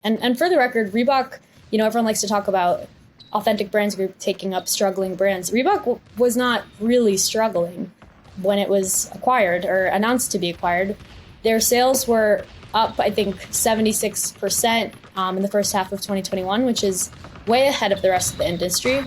And for the record, Reebok, everyone likes to talk about Authentic Brands Group taking up struggling brands. Reebok was not really struggling when it was acquired or announced to be acquired. Their sales were up, I think, 76% in the first half of 2021, which is way ahead of the rest of the industry.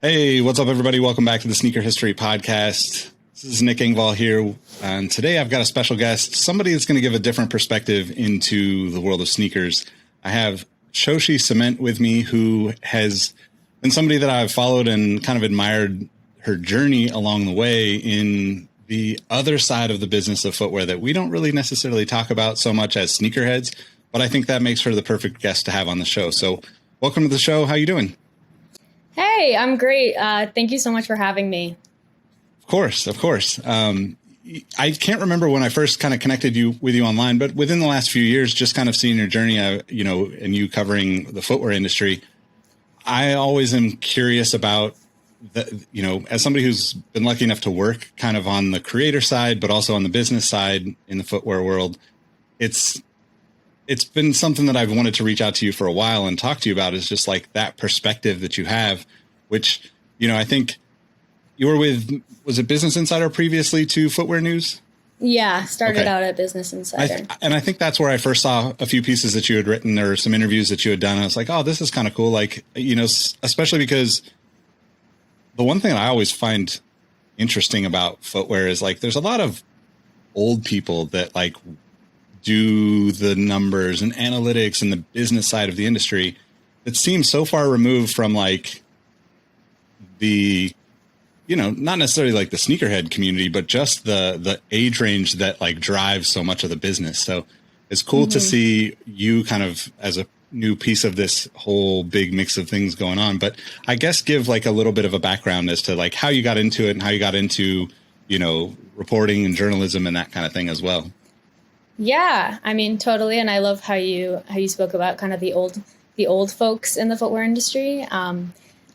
Hey, what's up, everybody? Welcome back to the Sneaker History Podcast. This is Nick Engvall here, and today I've got a special guest, somebody that's going to give a different perspective into the world of sneakers. I have Shoshy Ciment with me, who has been somebody that I've followed and kind of admired her journey along the way in the other side of the business of footwear that we don't really necessarily talk about so much as sneakerheads, but I think that makes her the perfect guest to have on the show. So welcome to the show. How you doing? Hey, I'm great. Thank you so much for having me. Of course. I can't remember when I first kind of connected with you online, but within the last few years, just kind of seeing your journey, and you covering the footwear industry, I always am curious about as somebody who's been lucky enough to work kind of on the creator side, but also on the business side in the footwear world. It's been something that I've wanted to reach out to you for a while and talk to you about, is just like that perspective that you have, which, I think you were with, was it Business Insider previously to Footwear News? Yeah, started out at Business Insider. I think that's where I first saw a few pieces that you had written or some interviews that you had done. I was like, oh, this is kind of cool. Like, especially because the one thing I always find interesting about footwear is like, there's a lot of old people that like do the numbers and analytics and the business side of the industry that seems so far removed from like the, not necessarily like the sneakerhead community, but just the age range that like drives so much of the business. So it's cool to see you kind of as a new piece of this whole big mix of things going on. But I guess give like a little bit of a background as to like how you got into it and how you got into, reporting and journalism and that kind of thing as well. Yeah, I mean, totally. And I love how you spoke about kind of the old folks in the footwear industry.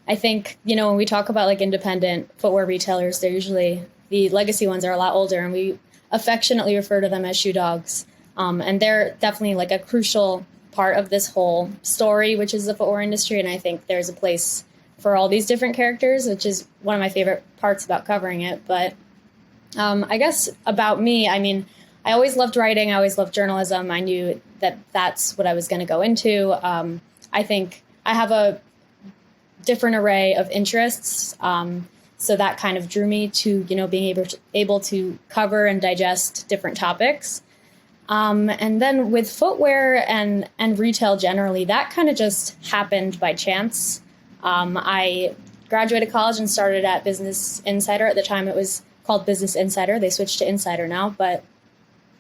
I think, when we talk about like independent footwear retailers, they're usually, the legacy ones are a lot older, and we affectionately refer to them as shoe dogs. And they're definitely like a crucial part of this whole story, which is the footwear industry. And I think there's a place for all these different characters, which is one of my favorite parts about covering it. But I guess about me, I mean, I always loved writing. I always loved journalism. I knew that that's what I was going to go into. I think I have a different array of interests. So that kind of drew me to, being able to cover and digest different topics. And then with footwear and retail generally, that kind of just happened by chance. I graduated college and started at Business Insider. At the time, it was called Business Insider. They switched to Insider now, but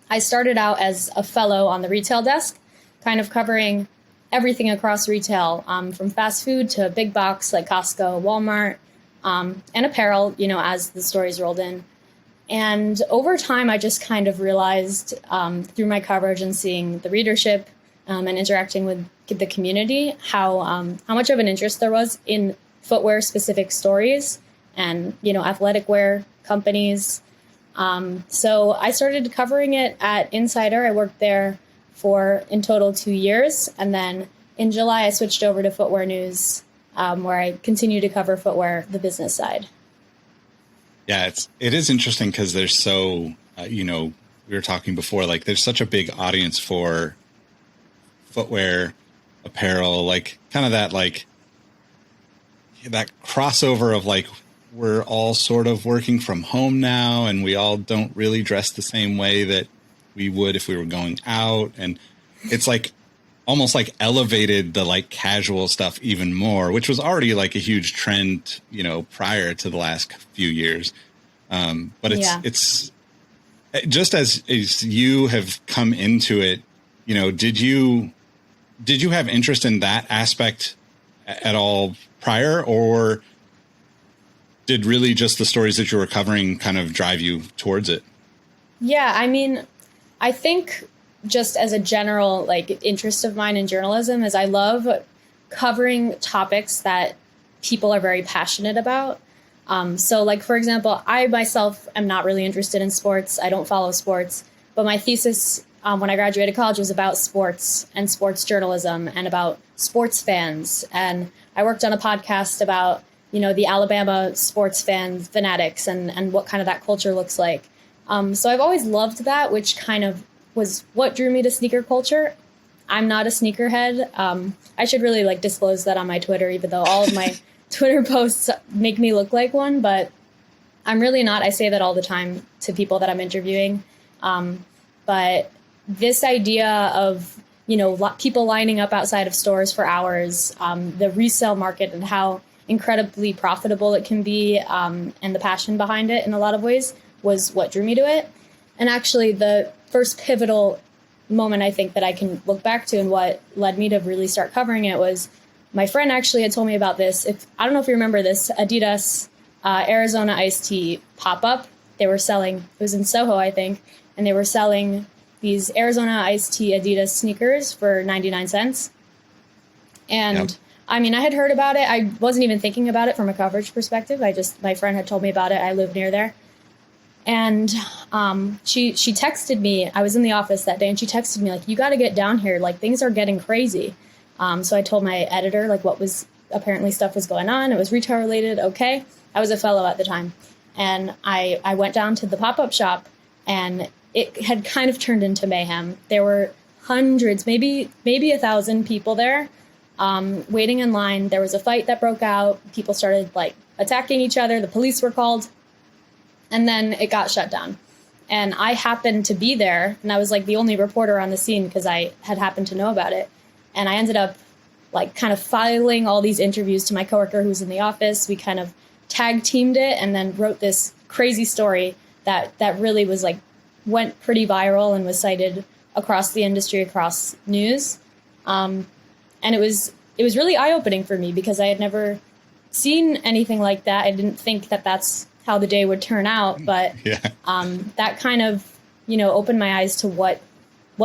I started out as a fellow on the retail desk, kind of covering everything across retail, from fast food to big box like Costco, Walmart, and apparel, as the stories rolled in. And over time, I just kind of realized through my coverage and seeing the readership and interacting with the community, how much of an interest there was in footwear specific stories and, athletic wear companies. So I started covering it at Insider. I worked there for in total 2 years. And then in July, I switched over to Footwear News, where I continue to cover footwear, the business side. Yeah, it is interesting because there's so, we were talking before, like there's such a big audience for footwear, apparel, like kind of that, like that crossover of like, we're all sort of working from home now, and we all don't really dress the same way that we would if we were going out. And it's like almost like elevated the like casual stuff even more, which was already like a huge trend, prior to the last few years. But it's just as you have come into it, did you have interest in that aspect at all prior, or did really just the stories that you were covering kind of drive you towards it? Yeah, I mean, I think just as a general like interest of mine in journalism is I love covering topics that people are very passionate about. So like, for example, I myself am not really interested in sports. I don't follow sports, but my thesis when I graduated college was about sports and sports journalism and about sports fans. And I worked on a podcast about, the Alabama sports fanatics and what kind of that culture looks like. So I've always loved that, which kind of was what drew me to sneaker culture. I'm not a sneakerhead. I should really like disclose that on my Twitter, even though all of my Twitter posts make me look like one, but I'm really not. I say that all the time to people that I'm interviewing. But this idea of, people lining up outside of stores for hours, the resale market and how incredibly profitable it can be, and the passion behind it in a lot of ways was what drew me to it. And actually the first pivotal moment I think that I can look back to and what led me to really start covering it was my friend actually had told me about this. I don't know if you remember this Adidas Arizona iced tea pop-up. They were selling, it was in Soho, I think, and they were selling these Arizona iced tea Adidas sneakers for 99 cents. And yep. I mean, I had heard about it. I wasn't even thinking about it from a coverage perspective. My friend had told me about it. I live near there. And she texted me. I was in the office that day, and she texted me, like, you got to get down here. Like, things are getting crazy. So I told my editor, like, what was apparently stuff was going on. It was retail related. Okay. I was a fellow at the time. And I went down to the pop-up shop, and it had kind of turned into mayhem. There were hundreds, maybe 1,000 people there waiting in line. There was a fight that broke out. People started, like, attacking each other. The police were called. And then it got shut down. And I happened to be there, and I was like the only reporter on the scene because I had happened to know about it. And I ended up like kind of filing all these interviews to my coworker who was in the office. We kind of tag teamed it and then wrote this crazy story that really was like went pretty viral and was cited across the industry, across news. And it was really eye-opening for me because I had never seen anything like that. I didn't think that that's how the day would turn out, but yeah. That kind of, opened my eyes to what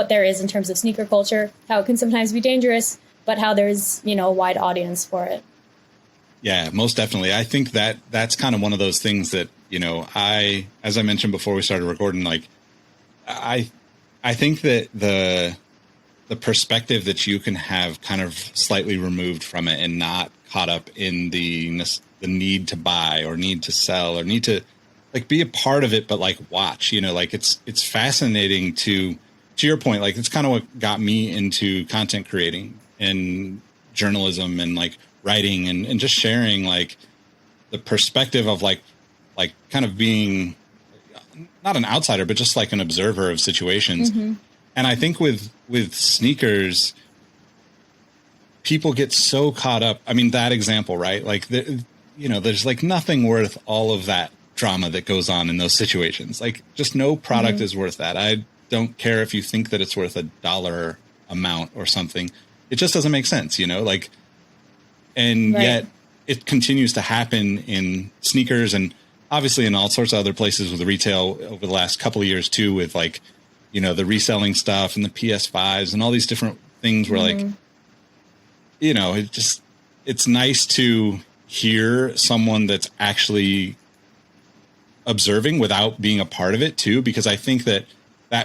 there is in terms of sneaker culture, how it can sometimes be dangerous, but how there's, a wide audience for it. Yeah, most definitely. I think that's kind of one of those things that, as I mentioned before we started recording, like I think that the perspective that you can have kind of slightly removed from it and not caught up in the need to buy or need to sell or need to like be a part of it, but like watch, like it's fascinating to your point. Like it's kind of what got me into content creating and journalism and like writing and just sharing like the perspective of like kind of being not an outsider, but just like an observer of situations. Mm-hmm. And I think with sneakers, people get so caught up. I mean, that example, right? Like there's like nothing worth all of that drama that goes on in those situations. Like just no product mm-hmm. is worth that. I don't care if you think that it's worth $1 amount or something. It just doesn't make sense, like, and right. Yet it continues to happen in sneakers and obviously in all sorts of other places with retail over the last couple of years too, with like, the reselling stuff and the PS5s and all these different things where mm-hmm. like, it's nice to hear someone that's actually observing without being a part of it too, because I think that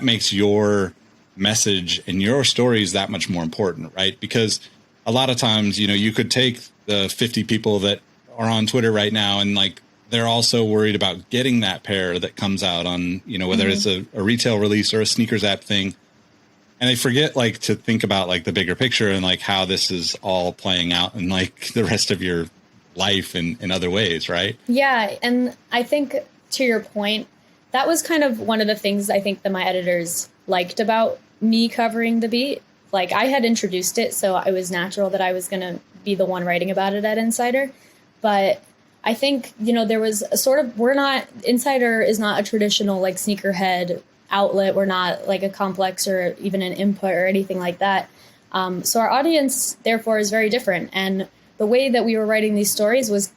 makes your message and your stories that much more important, right? Because a lot of times, you could take the 50 people that are on Twitter right now and like, they're also worried about getting that pair that comes out on, whether mm-hmm. it's a retail release or a sneakers app thing. And they forget like to think about like the bigger picture and like how this is all playing out in like the rest of your life in other ways, right? Yeah. And I think to your point, that was kind of one of the things I think that my editors liked about me covering the beat. Like I had introduced it, so it was natural that I was going to be the one writing about it at Insider. But I think, there was a sort of, Insider is not a traditional like sneakerhead outlet. We're not like a complex or even an input or anything like that. So our audience, therefore, is very different. And the way that we were writing these stories was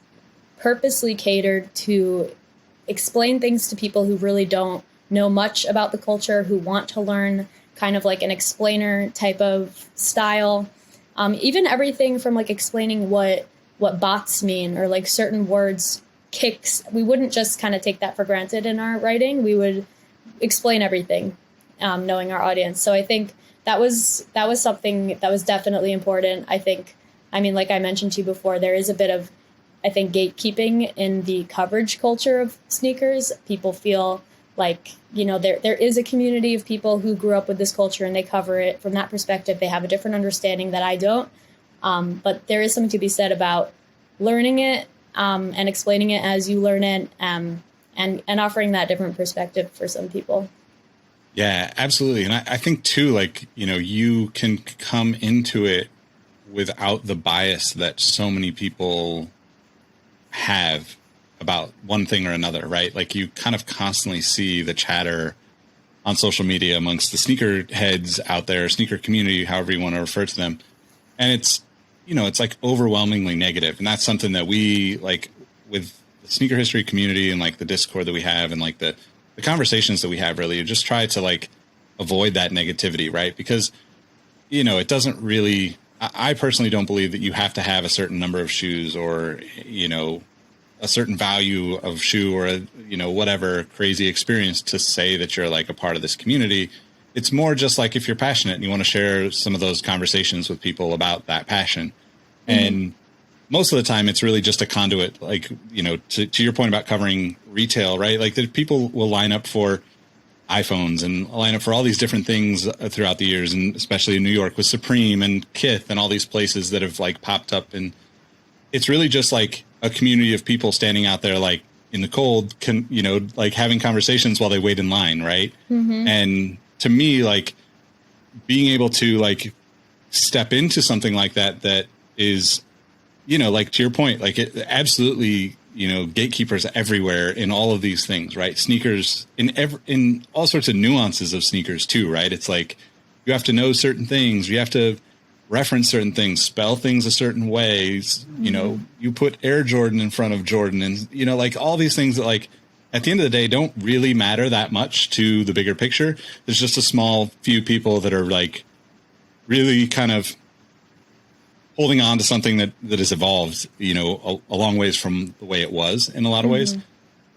purposely catered to explain things to people who really don't know much about the culture, who want to learn, kind of like an explainer type of style. Even everything from like explaining what bots mean, or like certain words, kicks. We wouldn't just kind of take that for granted in our writing. We would explain everything, knowing our audience. So I think that was something that was definitely important. I think, I mean, like I mentioned to you before, there is a bit of, I think, gatekeeping in the coverage culture of sneakers. People feel like, you know, there is a community of people who grew up with this culture and they cover it from that perspective. They have a different understanding that I don't. But there is something to be said about learning it, and explaining it as you learn it, and offering that different perspective for some people. Yeah, absolutely. And I think too, like, you know, you can come into it without the bias that so many people have about one thing or another, right? Like, you kind of constantly see the chatter on social media amongst the sneakerheads out there, sneaker community, however you want to refer to them. And it's, you know, it's like overwhelmingly negative. And that's something that we, like, with the sneaker history community and like the Discord that we have and like the conversations that we have, really just try to like avoid that negativity, right? Because, you know, it doesn't really, I personally don't believe that you have to have a certain number of shoes or, you know, a certain value of shoe or a, you know, whatever crazy experience to say that you're like a part of this community. It's more just like if you're passionate and you want to share some of those conversations with people about that passion. Mm-hmm. And most of the time it's really just a conduit, like, you know, to your point about covering retail, right? Like, people will line up for iPhones and line up for all these different things throughout the years. And especially in New York with Supreme and Kith and all these places that have like popped up. And it's really just like a community of people standing out there, like in the cold, you know, like having conversations while they wait in line. Right. Mm-hmm. And to me, like, being able to like step into something like that is, you know, like to your point, like it absolutely, you know, gatekeepers everywhere in all of these things, right? Sneakers in all sorts of nuances of sneakers too, right? It's like, you have to know certain things. You have to reference certain things, spell things a certain way. You know, you put Air Jordan in front of Jordan and, you know, like all these things that like at the end of the day don't really matter that much to the bigger picture. There's just a small few people that are like really kind of holding on to something that has evolved, you know, a long ways from the way it was in a lot of ways.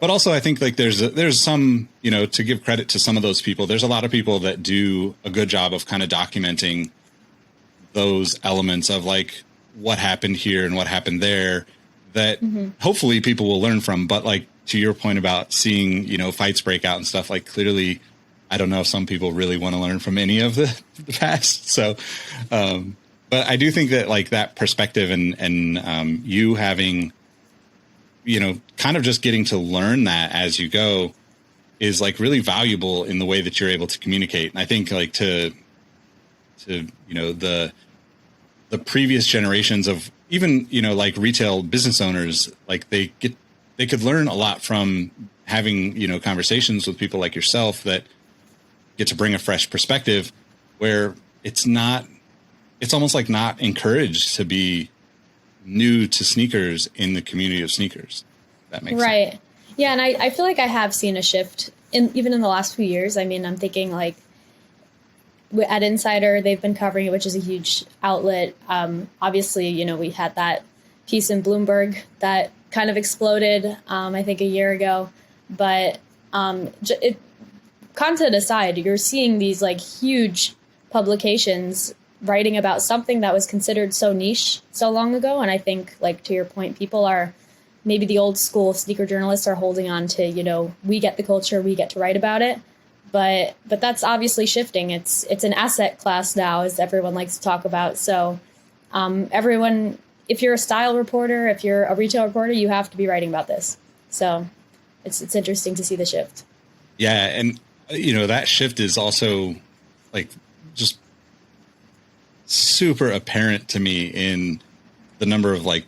But also I think like there's some, you know, to give credit to some of those people, there's a lot of people that do a good job of kind of documenting those elements of like what happened here and what happened there that hopefully people will learn from. But like to your point about seeing, you know, fights break out and stuff, like clearly, I don't know if some people really want to learn from any of the past. So, but I do think that like that perspective and you having, you know, kind of just getting to learn that as you go is like really valuable in the way that you're able to communicate. And I think like to you know, the previous generations of even, you know, like retail business owners, like they could learn a lot from having, you know, conversations with people like yourself that get to bring a fresh perspective where it's almost like not encouraged to be new to sneakers in the community of sneakers. That makes right. sense. Yeah. And I feel like I have seen a shift even in the last few years. I mean, I'm thinking like at Insider, they've been covering it, which is a huge outlet. Obviously, you know, we had that piece in Bloomberg that kind of exploded, I think a year ago. But content aside, you're seeing these like huge publications writing about something that was considered so niche so long ago. And I think, like, to your point, people are, maybe the old school sneaker journalists are holding on to, you know, we get the culture, we get to write about it. But that's obviously shifting. It's an asset class now, as everyone likes to talk about. So everyone, if you're a style reporter, if you're a retail reporter, you have to be writing about this. So it's interesting to see the shift. Yeah. And, you know, that shift is also like just super apparent to me in the number of like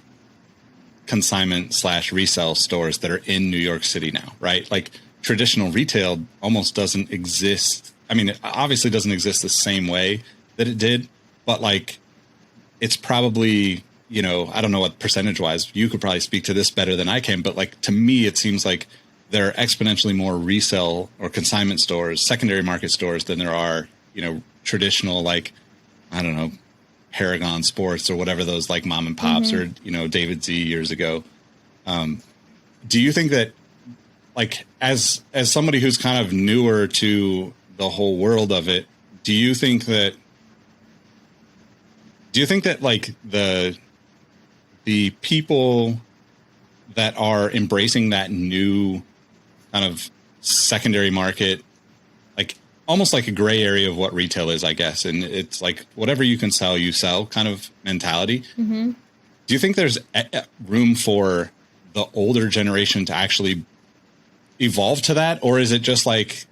consignment/resale stores that are in New York City now, right? Like, traditional retail almost doesn't exist. I mean, it obviously doesn't exist the same way that it did, but like, it's probably, you know, I don't know what percentage wise, you could probably speak to this better than I can, but like, to me, it seems like there are exponentially more resale or consignment stores, secondary market stores than there are traditional, like, I don't know, Paragon Sports or whatever those like mom and pops or, David Z years ago. Do you think that, like, as somebody who's kind of newer to the whole world of it, do you think that like the people that are embracing that new kind of secondary market, like almost like a gray area of what retail is, I guess, and it's like whatever you can sell, you sell kind of mentality. Do you think there's room for the older generation to actually evolve to that? Or is it just like,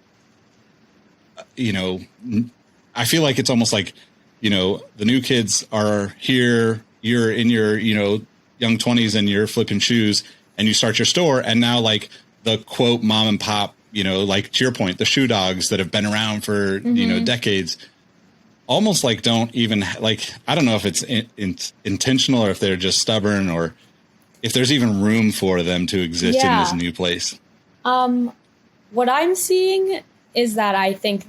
I feel like it's almost like, the new kids are here, you're in your, young 20s and you're flipping shoes and you start your store. And now like the quote mom and pop, like to your point, the shoe dogs that have been around for, decades, almost like don't even like, I don't know if it's intentional or if they're just stubborn or if there's even room for them to exist in this new place. What I'm seeing is that I think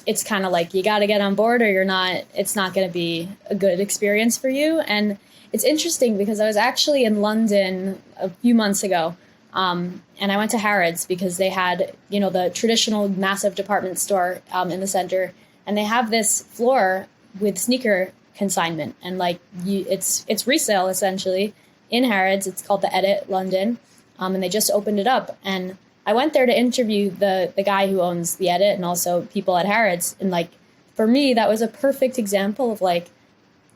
it's kind of like you got to get on board or you're not, it's not going to be a good experience for you. And it's interesting because I was actually in London a few months ago and I went to Harrods because they had, the traditional massive department store in the center. And they have this floor with sneaker consignment and like it's resale essentially in Harrods. It's called the Edit London. And they just opened it up. And I went there to interview the guy who owns the Edit and also people at Harrods. And like, for me, that was a perfect example of like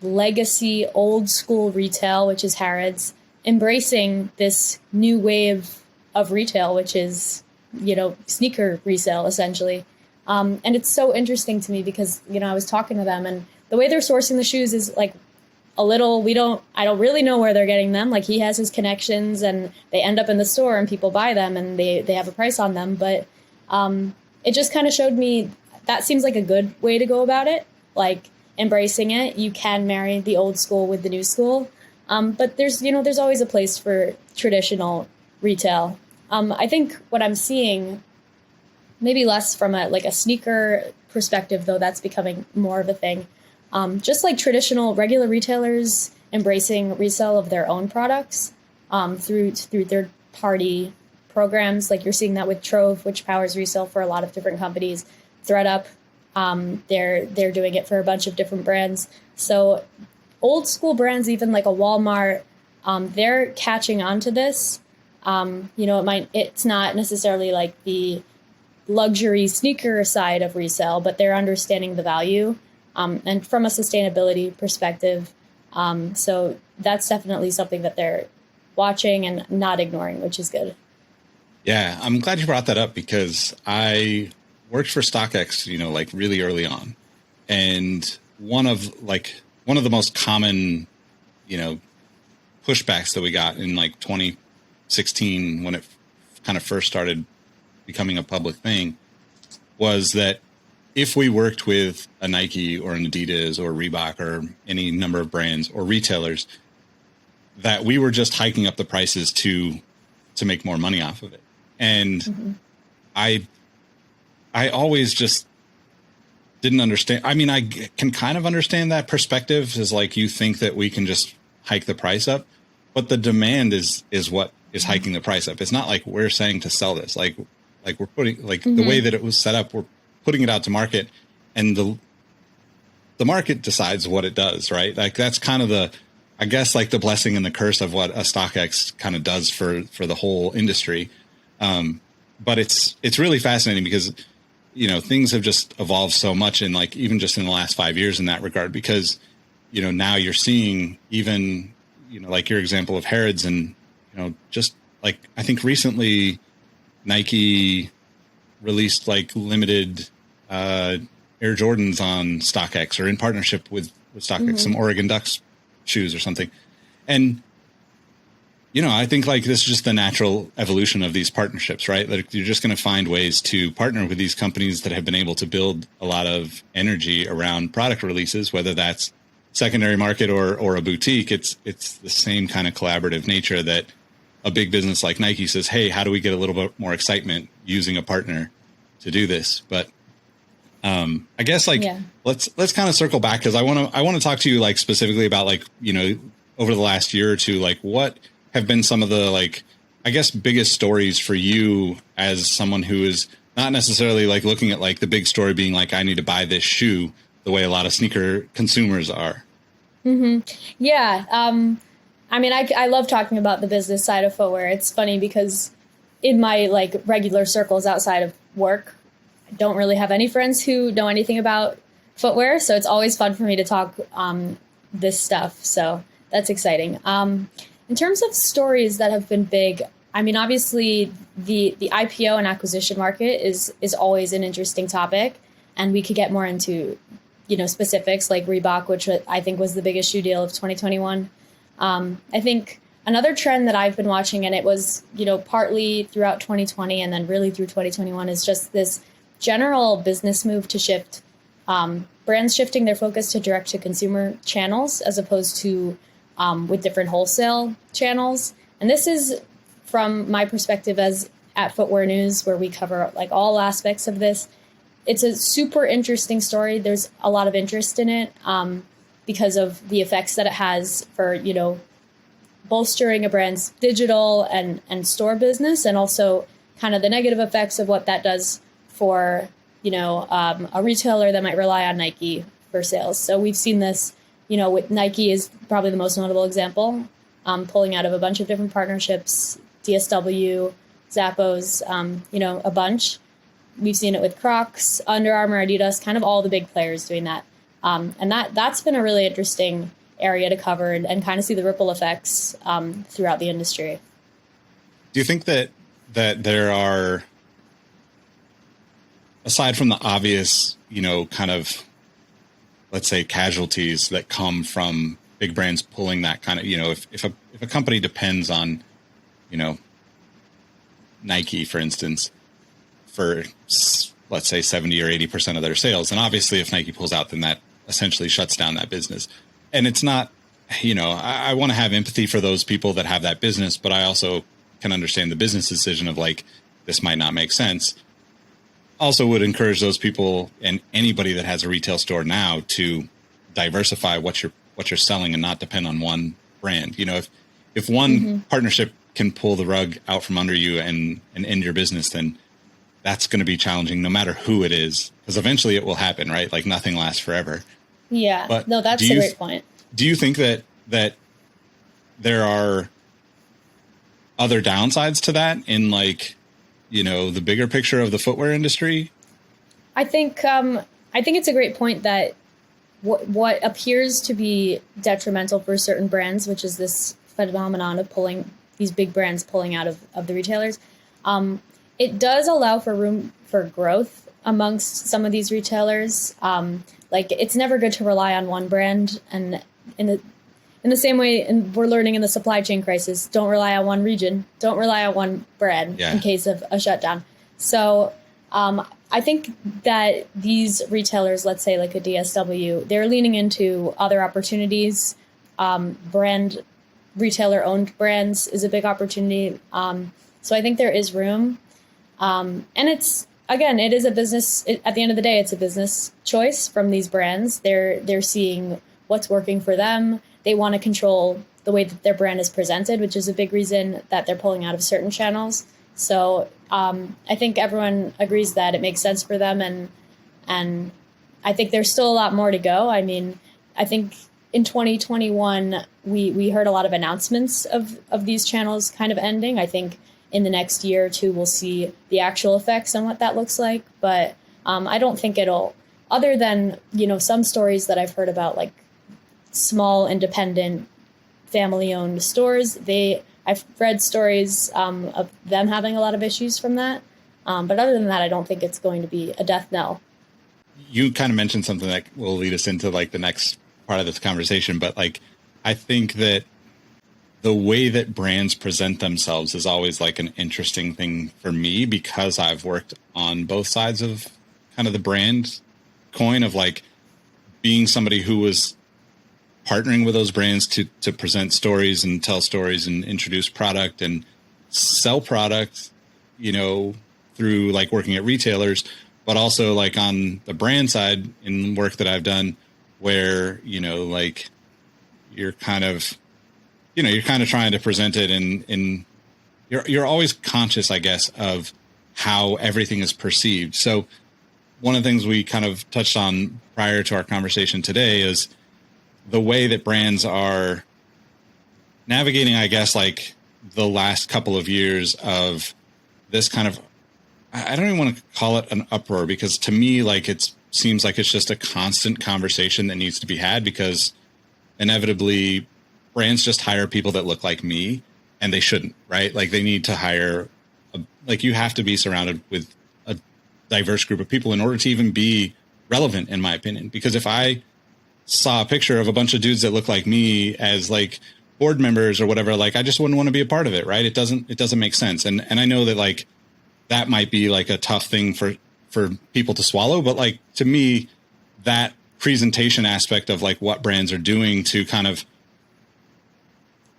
legacy, old school retail, which is Harrods, embracing this new wave of retail, which is, sneaker resale essentially. And it's so interesting to me because, I was talking to them and the way they're sourcing the shoes is like a little, I don't really know where they're getting them. Like he has his connections and they end up in the store and people buy them and they have a price on them. But it just kind of showed me that seems like a good way to go about it. Like embracing it. You can marry the old school with the new school. But there's always a place for traditional retail. I think what I'm seeing, maybe less from a sneaker perspective, though that's becoming more of a thing. Just like traditional regular retailers embracing resale of their own products through third party programs. Like you're seeing that with Trove, which powers resale for a lot of different companies. ThreadUp, they're doing it for a bunch of different brands. So old school brands, even like a Walmart, they're catching on to this. It's not necessarily like the luxury sneaker side of resale, but they're understanding the value. And from a sustainability perspective. So that's definitely something that they're watching and not ignoring, which is good. Yeah, I'm glad you brought that up because I worked for StockX, like really early on. And one of the most common, pushbacks that we got in like 2016 when it kind of first started becoming a public thing was that if we worked with a Nike or an Adidas or Reebok or any number of brands or retailers, that we were just hiking up the prices to make more money off of it. And I always just didn't understand. I mean, I can kind of understand that perspective is like you think that we can just hike the price up, but the demand is what is hiking the price up. It's not like we're saying to sell this. Like we're putting the way that it was set up, we're putting it out to market and the market decides what it does, right? Like that's kind of the blessing and the curse of what a StockX kind of does for the whole industry. But it's really fascinating because, things have just evolved so much in like, even just in the last 5 years in that regard, because, now you're seeing even, like your example of Harrods and, just like, I think recently Nike released like limited, Air Jordans on StockX or in partnership with StockX, some Oregon Ducks shoes or something. And, I think like this is just the natural evolution of these partnerships, right? Like you're just going to find ways to partner with these companies that have been able to build a lot of energy around product releases, whether that's secondary market or a boutique. It's the same kind of collaborative nature that a big business like Nike says, hey, how do we get a little bit more excitement using a partner to do this? But I guess like let's kind of circle back because I want to talk to you like specifically about like, you know, over the last year or two, like what have been some of the like, I guess, biggest stories for you as someone who is not necessarily like looking at like the big story being like, I need to buy this shoe the way a lot of sneaker consumers are. Yeah. I mean, I love talking about the business side of footwear. It's funny because in my like regular circles outside of work, I don't really have any friends who know anything about footwear. So it's always fun for me to talk this stuff. So that's exciting. In terms of stories that have been big, I mean, obviously the IPO and acquisition market is always an interesting topic, and we could get more into, you know, specifics like Reebok, which I think was the biggest shoe deal of 2021. I think another trend that I've been watching, and it was, you know, partly throughout 2020 and then really through 2021, is just this general business move to shift, brands shifting their focus to direct to consumer channels as opposed to with different wholesale channels. And this is from my perspective as at Footwear News, where we cover like all aspects of this. It's a super interesting story. There's a lot of interest in it because of the effects that it has for, you know, bolstering a brand's digital and store business, and also kind of the negative effects of what that does for, you know, a retailer that might rely on Nike for sales. So we've seen this, you know, with Nike is probably the most notable example, pulling out of a bunch of different partnerships, DSW, Zappos, you know, a bunch. We've seen it with Crocs, Under Armour, Adidas, kind of all the big players doing that. And that's been a really interesting area to cover and kind of see the ripple effects throughout the industry. Do you think that there are, aside from the obvious, you know, kind of, let's say, casualties that come from big brands pulling that kind of, you know, if a company depends on, you know, Nike, for instance, for let's say 70 or 80% of their sales, and obviously if Nike pulls out, then that essentially shuts down that business. And it's not, you know, I want to have empathy for those people that have that business, but I also can understand the business decision of like, this might not make sense. Also would encourage those people and anybody that has a retail store now to diversify what you're selling and not depend on one brand. You know, if one partnership can pull the rug out from under you and end your business, then that's going to be challenging no matter who it is, because eventually it will happen, right? Like nothing lasts forever. Yeah, but no, that's a great point. Do you think that there are other downsides to that in like, you know, the bigger picture of the footwear industry? I think it's a great point that what appears to be detrimental for certain brands, which is this phenomenon of pulling these big brands pulling out of the retailers, it does allow for room for growth amongst some of these retailers. Like it's never good to rely on one brand, and in the same way, and we're learning in the supply chain crisis, don't rely on one region, don't rely on one brand in case of a shutdown. So I think that these retailers, let's say like a DSW, they're leaning into other opportunities. Retailer owned brands is a big opportunity. So I think there is room. And it is a business. At the end of the day, it's a business choice from these brands. They're seeing what's working for them. They want to control the way that their brand is presented, which is a big reason that they're pulling out of certain channels. So I think everyone agrees that it makes sense for them, and I think there's still a lot more to go. I mean, I think in 2021 we heard a lot of announcements of these channels kind of ending. I think in the next year or two we'll see the actual effects on what that looks like, but I don't think it'll, other than, you know, some stories that I've heard about like small independent family owned stores. I've read stories of them having a lot of issues from that. But other than that, I don't think it's going to be a death knell. You kind of mentioned something that will lead us into like the next part of this conversation. But like, I think that the way that brands present themselves is always like an interesting thing for me, because I've worked on both sides of kind of the brand coin of like being somebody who was partnering with those brands to present stories and tell stories and introduce product and sell product, you know, through like working at retailers, but also like on the brand side in work that I've done where, like you're kind of trying to present it in you're always conscious, I guess, of how everything is perceived. So one of the things we kind of touched on prior to our conversation today is the way that brands are navigating, I guess, like the last couple of years of this kind of, I don't even want to call it an uproar, because to me, like it seems like it's just a constant conversation that needs to be had, because inevitably brands just hire people that look like me, and they shouldn't, right? Like they need to hire, like you have to be surrounded with a diverse group of people in order to even be relevant, in my opinion. Because if I saw a picture of a bunch of dudes that look like me as like board members or whatever, like I just wouldn't want to be a part of it, right? It doesn't make sense. And I know that like that might be like a tough thing for people to swallow, but like to me, that presentation aspect of like what brands are doing to kind of,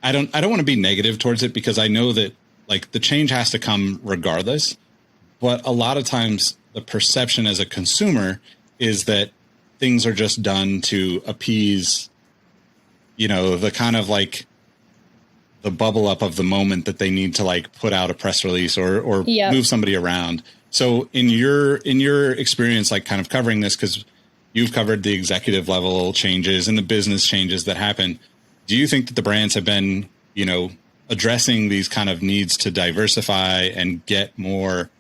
I don't want to be negative towards it, because I know that like the change has to come regardless. But a lot of times the perception as a consumer is that things are just done to appease, the kind of like the bubble up of the moment that they need to like put out a press release or move somebody around. So in your experience, like kind of covering this, because you've covered the executive level changes and the business changes that happen, do you think that the brands have been, addressing these kind of needs to diversify and get more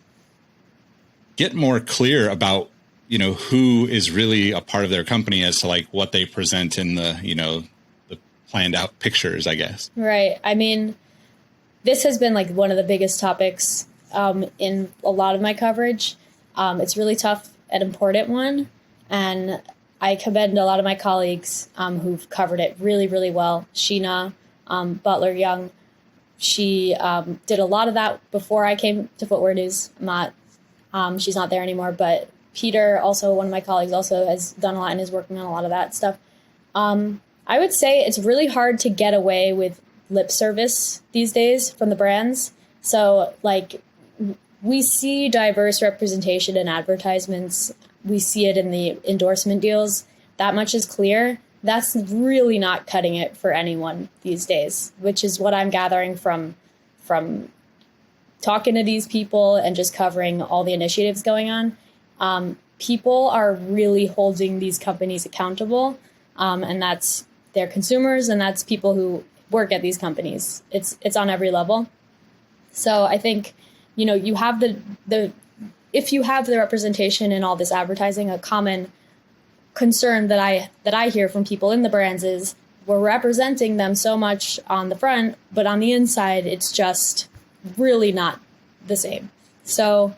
clear about, who is really a part of their company as to like what they present in the, the planned out pictures, I guess? Right. I mean, this has been like one of the biggest topics in a lot of my coverage. It's really tough and important one. And I commend a lot of my colleagues who've covered it really, really well. Sheena Butler Young, she did a lot of that before I came to Footwear News. She's not there anymore, but Peter, also one of my colleagues, also has done a lot and is working on a lot of that stuff. I would say it's really hard to get away with lip service these days from the brands. So like we see diverse representation in advertisements. We see it in the endorsement deals. That much is clear. That's really not cutting it for anyone these days, which is what I'm gathering from talking to these people and just covering all the initiatives going on. People are really holding these companies accountable, and that's their consumers, and that's people who work at these companies. It's on every level. So I think, you have if you have the representation in all this advertising, a common concern that I hear from people in the brands is we're representing them so much on the front, but on the inside, it's just really not the same. So,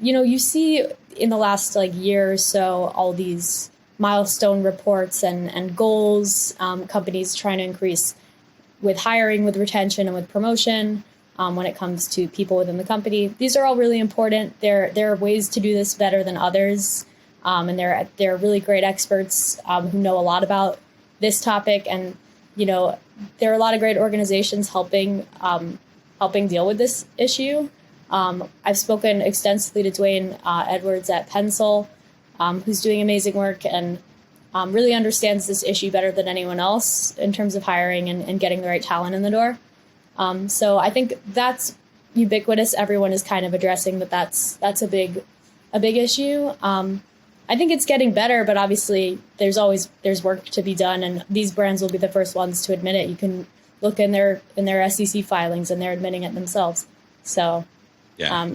you see in the last like year or so, all these milestone reports and goals, companies trying to increase with hiring, with retention, and with promotion. When it comes to people within the company, these are all really important. There are ways to do this better than others, and there are really great experts who know a lot about this topic. And there are a lot of great organizations helping deal with this issue. I've spoken extensively to Dwayne Edwards at Pencil, who's doing amazing work and really understands this issue better than anyone else in terms of hiring and getting the right talent in the door. So I think that's ubiquitous. Everyone is kind of addressing that's a big issue. I think it's getting better, but obviously there's work to be done, and these brands will be the first ones to admit it. You can look in their SEC filings, and they're admitting it themselves. So, yeah.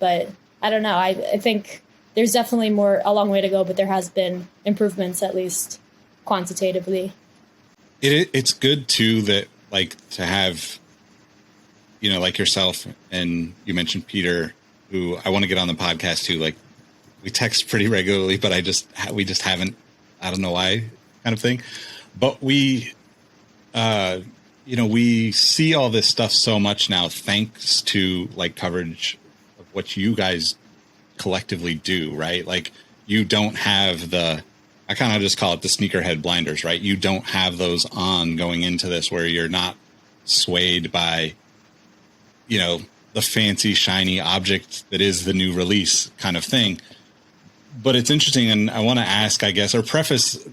But I don't know. I think there's definitely a long way to go, but there has been improvements, at least quantitatively. It's good too that like to have, like yourself, and you mentioned Peter, who I want to get on the podcast too. Like we text pretty regularly, but we just haven't, I don't know why, kind of thing. But we see all this stuff so much now, thanks to like coverage of what you guys collectively do, right? Like you don't have I kind of just call it the sneakerhead blinders, right? You don't have those on going into this, where you're not swayed by, the fancy, shiny object that is the new release kind of thing. but it's interesting, and I want to ask, I guess, or preface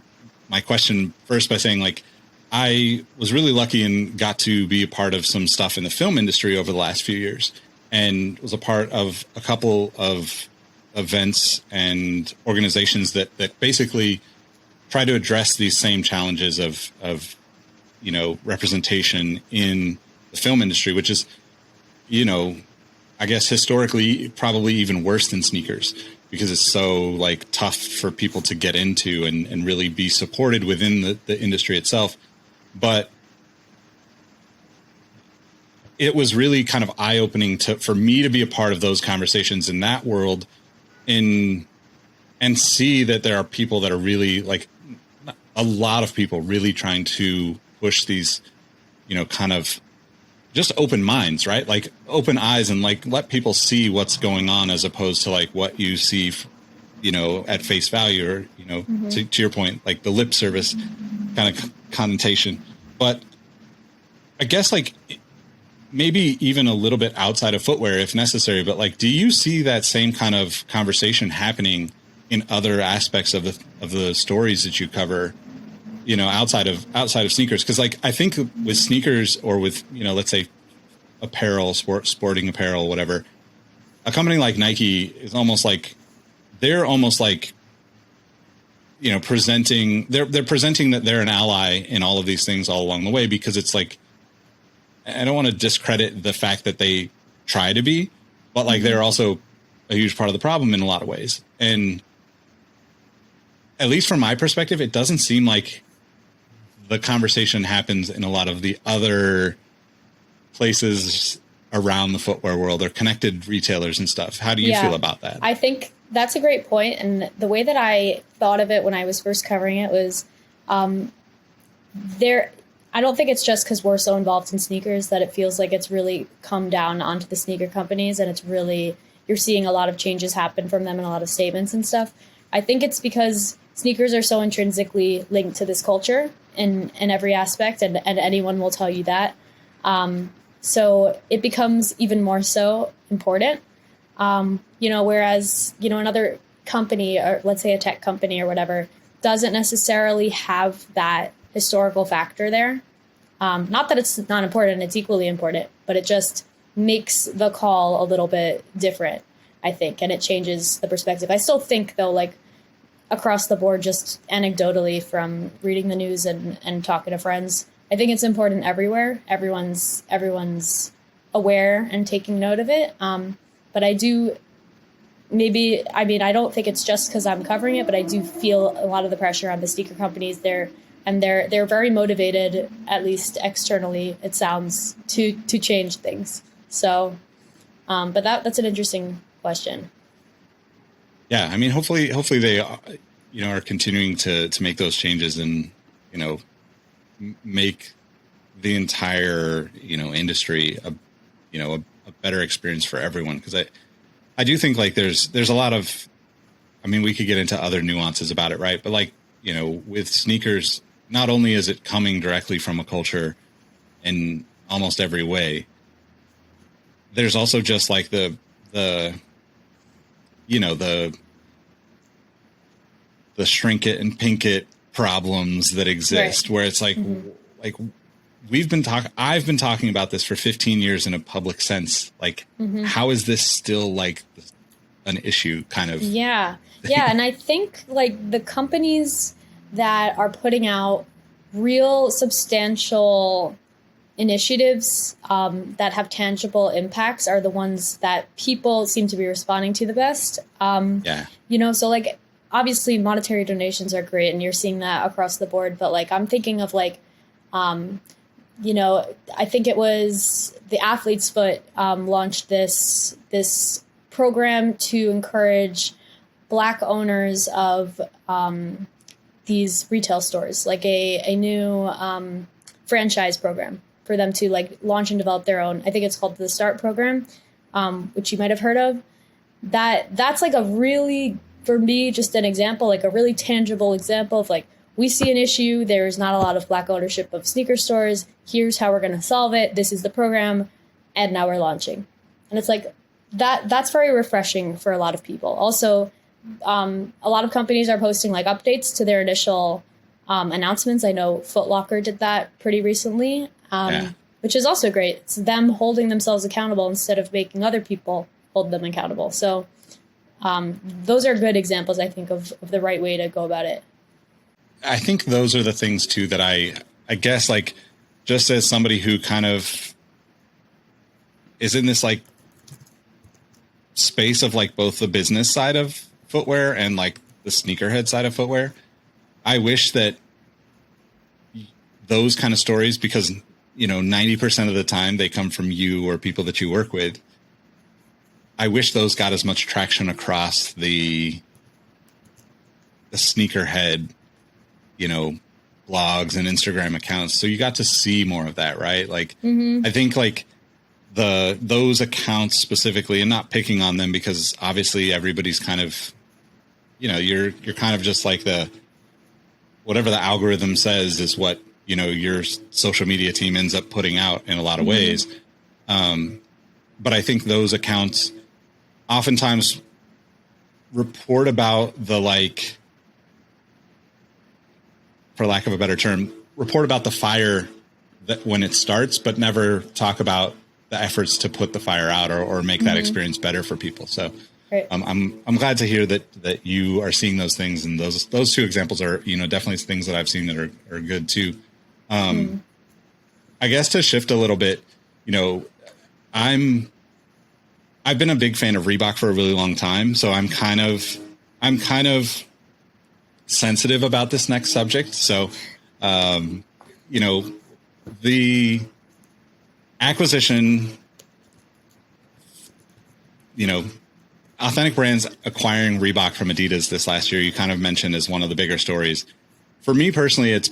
my question first by saying, like, I was really lucky and got to be a part of some stuff in the film industry over the last few years, and was a part of a couple of events and organizations that basically try to address these same challenges of representation in the film industry, which is, I guess historically probably even worse than sneakers, because it's so like tough for people to get into and really be supported within the industry itself. But it was really kind of eye-opening for me to be a part of those conversations in that world and see that there are people that are really, like, a lot of people really trying to push these, kind of just open minds, right? Like open eyes, and like let people see what's going on, as opposed to like what you see, at face value, or, to your point, like the lip service kind of connotation. But I guess, like, maybe even a little bit outside of footwear if necessary, but like, do you see that same kind of conversation happening in other aspects of the stories that you cover, outside of sneakers? Because, like, I think with sneakers, or with, let's say apparel, sporting apparel, whatever, a company like Nike is almost like, they're almost like, presenting that they're an ally in all of these things all along the way, because it's like, I don't want to discredit the fact that they try to be, but like they're also a huge part of the problem in a lot of ways. And at least from my perspective, it doesn't seem like the conversation happens in a lot of the other places around the footwear world, or connected retailers and stuff. How do you feel about that? I think that's a great point. And the way that I thought of it when I was first covering it was I don't think it's just because we're so involved in sneakers that it feels like it's really come down onto the sneaker companies, and it's really, you're seeing a lot of changes happen from them and a lot of statements and stuff. I think it's because sneakers are so intrinsically linked to this culture in every aspect, and anyone will tell you that. So it becomes even more so important. Whereas, another company, or let's say a tech company or whatever, doesn't necessarily have that historical factor there. Not that it's not important, it's equally important, but it just makes the call a little bit different, I think, and it changes the perspective. I still think, though, like across the board, just anecdotally from reading the news and talking to friends, I think it's important everywhere. Everyone's aware and taking note of it. But I do, I don't think it's just because I'm covering it, but I do feel a lot of the pressure on the sneaker companies there. And they're very motivated, at least externally, it sounds, to change things. So, but that's an interesting question. Yeah, I mean, hopefully they, are continuing to make those changes, and make the entire industry a better experience for everyone. Because I do think, like, there's a lot of, I mean, we could get into other nuances about it, right? But like, with sneakers, not only is it coming directly from a culture in almost every way, there's also just like the shrink it and pink it problems that exist, right? Where it's like, like I've been talking about this for 15 years in a public sense. Like, how is this still like an issue kind of? Yeah. And I think like the companies that are putting out real substantial initiatives that have tangible impacts are the ones that people seem to be responding to the best. So like, obviously monetary donations are great, and you're seeing that across the board. But like, I'm thinking of like, I think it was the Athlete's Foot launched this program to encourage Black owners of these retail stores, like a new franchise program for them to like launch and develop their own. I think it's called the START program, which you might have heard of. That's like a really, for me, just an example, like a really tangible example of like, we see an issue. There's not a lot of Black ownership of sneaker stores. Here's how we're going to solve it. This is the program. And now we're launching. And it's like, that's very refreshing for a lot of people. Also, a lot of companies are posting like updates to their initial announcements. I know Foot Locker did that pretty recently, which is also great. It's them holding themselves accountable instead of making other people hold them accountable. So those are good examples, I think, of the right way to go about it. I think those are the things too that I guess, like, just as somebody who kind of is in this like space of like both the business side of footwear and like the sneakerhead side of footwear, I wish that those kind of stories, because, you know, 90% of the time they come from you or people that you work with. I wish those got as much traction across the sneakerhead, you know, blogs and Instagram accounts. So you got to see more of that, right? Like, I think like those accounts specifically, and not picking on them because obviously everybody's kind of, you know, you're kind of just like whatever the algorithm says is what, you know, your social media team ends up putting out in a lot of ways. But I think those accounts oftentimes report about the, like, for lack of a better term, report about the fire that when it starts, but never talk about the efforts to put the fire out or make that experience better for people. So Right. I'm glad to hear that you are seeing those things, and those two examples are, you know, definitely things that I've seen that are good too. I guess to shift a little bit, you know, I've been a big fan of Reebok for a really long time, so I'm kind of sensitive about this next subject. So, you know, the acquisition, you know, Authentic Brands acquiring Reebok from Adidas this last year, you kind of mentioned as one of the bigger stories. For me personally, it's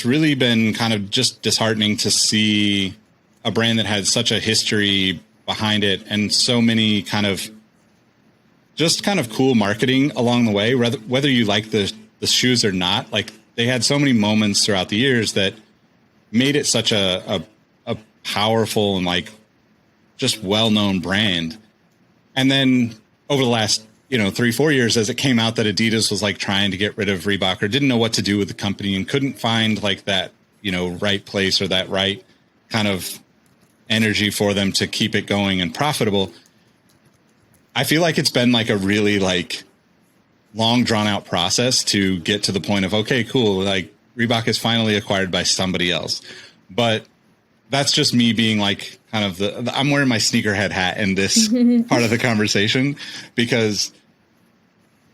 really been kind of just disheartening to see a brand that had such a history behind it and so many kind of cool marketing along the way, whether you like the shoes or not. Like, they had so many moments throughout the years that made it such a powerful and like just well-known brand. And then over the last, you know, 3-4 years, as it came out that Adidas was like trying to get rid of Reebok or didn't know what to do with the company and couldn't find like that, you know, right place or that right kind of energy for them to keep it going and profitable. I feel like it's been like a really like long drawn out process to get to the point of, okay, cool, like Reebok is finally acquired by somebody else. But that's just me being like kind of I'm wearing my sneakerhead hat in this part of the conversation, because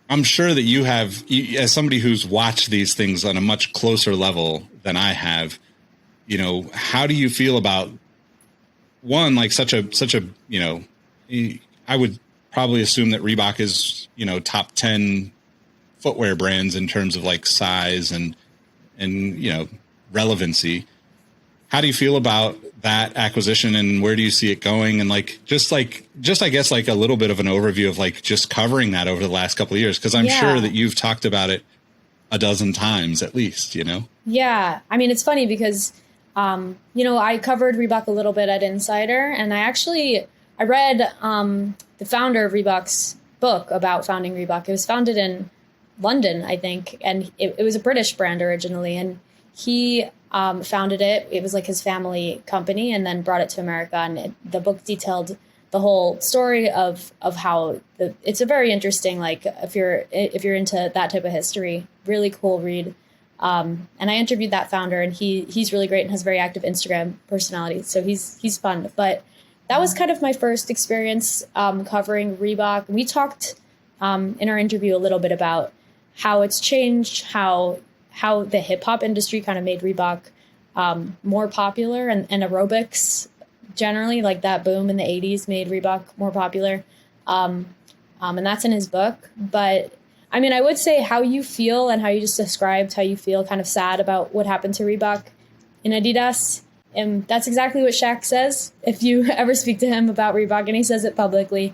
I'm sure that you have, as somebody who's watched these things on a much closer level than I have, you know, how do you feel about one, like such a, you know, I would probably assume that Reebok is, you know, top 10 footwear brands in terms of like size and, you know, relevancy. How do you feel about that acquisition, and where do you see it going? And like, just I guess like a little bit of an overview of like just covering that over the last couple of years. Cause I'm sure that you've talked about it a dozen times at least, you know? Yeah. I mean, it's funny because, you know, I covered Reebok a little bit at Insider, and I read the founder of Reebok's book about founding Reebok. It was founded in London, I think, and it was a British brand originally, and he founded it. It was like his family company, and then brought it to America. And the book detailed the whole story of how it's a very interesting, like if you're into that type of history, really cool read. And I interviewed that founder, and he's really great and has a very active Instagram personality. So he's fun. But that was kind of my first experience covering Reebok. We talked in our interview a little bit about how it's changed, how the hip hop industry kind of made Reebok more popular, and aerobics generally, like that boom in the 80s made Reebok more popular. And that's in his book. But I mean, I would say how you feel and how you just described how you feel kind of sad about what happened to Reebok in Adidas. And that's exactly what Shaq says if you ever speak to him about Reebok, and he says it publicly.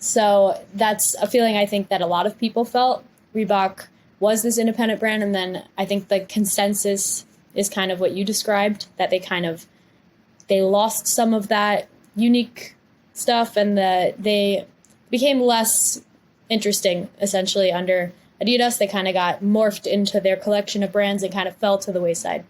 So that's a feeling I think that a lot of people felt. Reebok was this independent brand, and then I think the consensus is kind of what you described, that they lost some of that unique stuff, and they became less interesting essentially under Adidas. They kind of got morphed into their collection of brands and kind of fell to the wayside.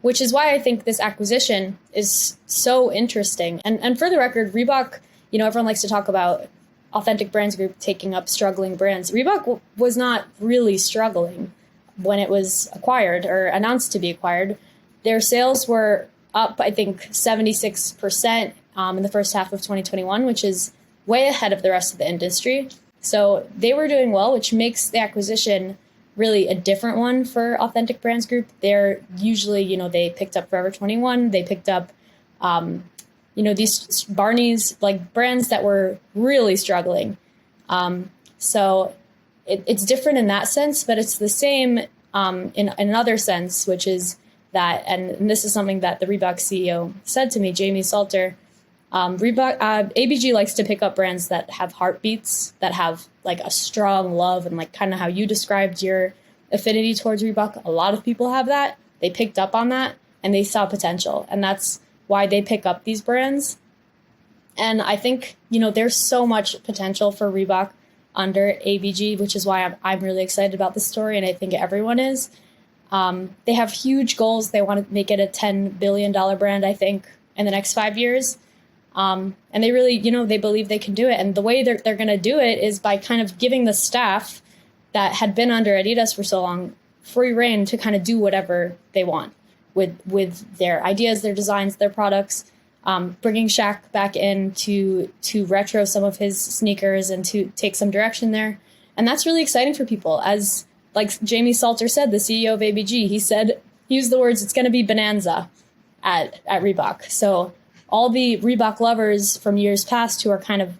Which is why I think this acquisition is so interesting. And for the record, Reebok, everyone likes to talk about Authentic Brands Group taking up struggling brands. Reebok was not really struggling when it was acquired or announced to be acquired. Their sales were up, I think, 76% in the first half of 2021, which is way ahead of the rest of the industry. So they were doing well, which makes the acquisition really a different one for Authentic Brands Group. They're usually, they picked up Forever 21, they picked up, these Barney's, like brands that were really struggling. So it's different in that sense, but it's the same in another sense, which is that, and this is something that the Reebok CEO said to me, Jamie Salter. Reebok, ABG likes to pick up brands that have heartbeats, that have like a strong love, and like kind of how you described your affinity towards Reebok. A lot of people have that. They picked up on that and they saw potential, and that's why they pick up these brands. And I think, there's so much potential for Reebok under ABG, which is why I'm really excited about this story, and I think everyone is. They have huge goals. They want to make it a $10 billion brand, I think, in the next 5 years. And they really, they believe they can do it. And the way they're going to do it is by kind of giving the staff that had been under Adidas for so long free reign to kind of do whatever they want with their ideas, their designs, their products, bringing Shaq back in to retro some of his sneakers and to take some direction there. And that's really exciting for people. As like Jamie Salter said, the CEO of ABG, he used the words, it's going to be bonanza at Reebok. So all the Reebok lovers from years past who are kind of